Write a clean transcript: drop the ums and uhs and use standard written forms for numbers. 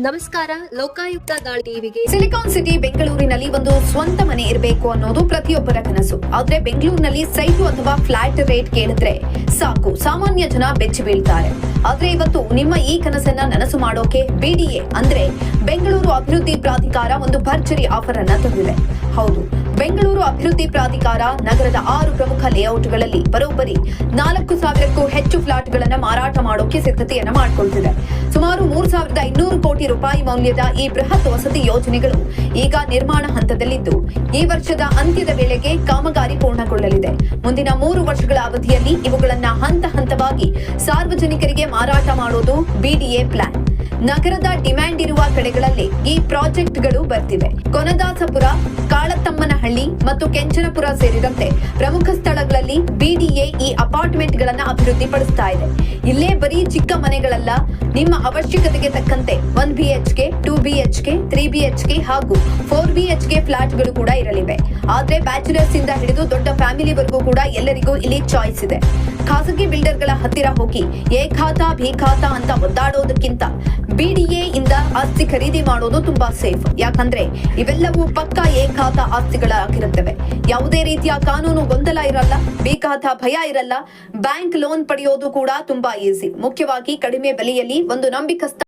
ನಮಸ್ಕಾರ, ಲೋಕಾಯುಕ್ತ ದಾಳಿ ಟಿವಿಗೆ. ಸಿಲಿಕಾನ್ ಸಿಟಿ ಬೆಂಗಳೂರಿನಲ್ಲಿ ಒಂದು ಸ್ವಂತ ಮನೆ ಇರಬೇಕು ಅನ್ನೋದು ಪ್ರತಿಯೊಬ್ಬರ ಕನಸು. ಆದ್ರೆ ಬೆಂಗಳೂರಿನಲ್ಲಿ ಸೈಟು ಅಥವಾ ಫ್ಲಾಟ್ ರೇಟ್ ಕೇಳಿದ್ರೆ ಸಾಕು, ಸಾಮಾನ್ಯ ಜನ ಬೆಚ್ಚಿ ಬೀಳ್ತಾರೆ. ಆದ್ರೆ ಇವತ್ತು ನಿಮ್ಮ ಈ ಕನಸನ್ನ ನನಸು ಮಾಡೋಕೆ BDA ಅಂದ್ರೆ ಬೆಂಗಳೂರು ಅಭಿವೃದ್ಧಿ ಪ್ರಾಧಿಕಾರ ಒಂದು ಭರ್ಜರಿ ಆಫರ್ ಅನ್ನ ತಂದಿದೆ. ಹೌದು, ಬೆಂಗಳೂರು ಅಭಿವೃದ್ಧಿ ಪ್ರಾಧಿಕಾರ ನಗರದ 6 ಪ್ರಮುಖ ಲೇಔಟ್ಗಳಲ್ಲಿ ಬರೋಬ್ಬರಿ 4,000ಕ್ಕೂ ಹೆಚ್ಚು ಫ್ಲಾಟ್ಗಳನ್ನು ಮಾರಾಟ ಮಾಡೋಕೆ ಸಿದ್ಧತೆಯನ್ನ ಮಾಡಿಕೊಳ್ತಿದೆ. ಸುಮಾರು 3,200 ಕೋಟಿ ರೂಪಾಯಿ ಮೌಲ್ಯದ ಈ ಬೃಹತ್ ವಸತಿ ಯೋಜನೆಗಳು ಈಗ ನಿರ್ಮಾಣ ಹಂತದಲ್ಲಿದ್ದು, ಈ ವರ್ಷದ ಅಂತ್ಯದ ವೇಳೆಗೆ ಕಾಮಗಾರಿ ಪೂರ್ಣಗೊಳ್ಳಲಿದೆ. ಮುಂದಿನ 3 ವರ್ಷಗಳ ಅವಧಿಯಲ್ಲಿ ಇವುಗಳನ್ನ ಹಂತ ಹಂತವಾಗಿ ಸಾರ್ವಜನಿಕರಿಗೆ ಮಾರಾಟ ಮಾಡೋದು BDA ಪ್ಲಾನ್. ನಗರದ ಡಿಮ್ಯಾಂಡ್ ಇರುವ ಕಡೆಗಳಲ್ಲಿ ಈ ಪ್ರಾಜೆಕ್ಟ್ಗಳು ಬರ್ತಿವೆ. ಕೊನದಾಸಪುರ, ಕಾಳತಮ್ಮನಹಳ್ಳಿ ಮತ್ತು ಕೆಂಚನಪುರ ಸೇರಿದಂತೆ ಪ್ರಮುಖ ಸ್ಥಳಗಳಲ್ಲಿ BDA ಈ ಅಪಾರ್ಟ್ಮೆಂಟ್ಗಳನ್ನ ಅಭಿವೃದ್ಧಿಪಡಿಸ್ತಾ ಇದೆ. ಇಲ್ಲೇ ಬರೀ ಚಿಕ್ಕ ಮನೆಗಳಲ್ಲ, ನಿಮ್ಮ ಅವಶ್ಯಕತೆಗೆ ತಕ್ಕಂತೆ 1 BHK, 2 BHK, 3 BHK ಹಾಗೂ 4 BHK ಫ್ಲಾಟ್ಗಳು ಕೂಡ ಇರಲಿವೆ. ಆದ್ರೆ ಬ್ಯಾಚುಲರ್ಸ್ ಇಂದ ಹಿಡಿದು ದೊಡ್ಡ ಫ್ಯಾಮಿಲಿವರೆಗೂ ಕೂಡ ಎಲ್ಲರಿಗೂ ಇಲ್ಲಿ ಚಾಯ್ಸ್ ಇದೆ. ಖಾಸಗಿ ಬಿಲ್ಡರ್ಗಳ ಹತ್ತಿರ ಹೋಗಿ ಎ ಖಾತಾ ಬಿ ಖಾತಾ ಅಂತ ಒದ್ದಾಡೋದಕ್ಕಿಂತ BDA ಇಂದ ಆಸ್ತಿ ಖರೀದಿ ಮಾಡೋದು ತುಂಬಾ ಸೇಫ್. ಯಾಕಂದ್ರೆ ಇವೆಲ್ಲವೂ ಪಕ್ಕಾ ಎ ಖಾತಾ ಆಸ್ತಿಗಳಾಗಿರುತ್ತವೆ. ಯಾವುದೇ ರೀತಿಯ ಕಾನೂನು ಗೊಂದಲ ಇರಲ್ಲ, ಬಿ ಖಾತಾ ಭಯ ಇರಲ್ಲ. ಬ್ಯಾಂಕ್ ಲೋನ್ ಪಡೆಯೋದು ಕೂಡ ತುಂಬಾ ಈಸಿ. ಮುಖ್ಯವಾಗಿ ಕಡಿಮೆ ಬೆಲೆಯಲ್ಲಿ ಒಂದು ನಂಬಿಕಸ್ಥ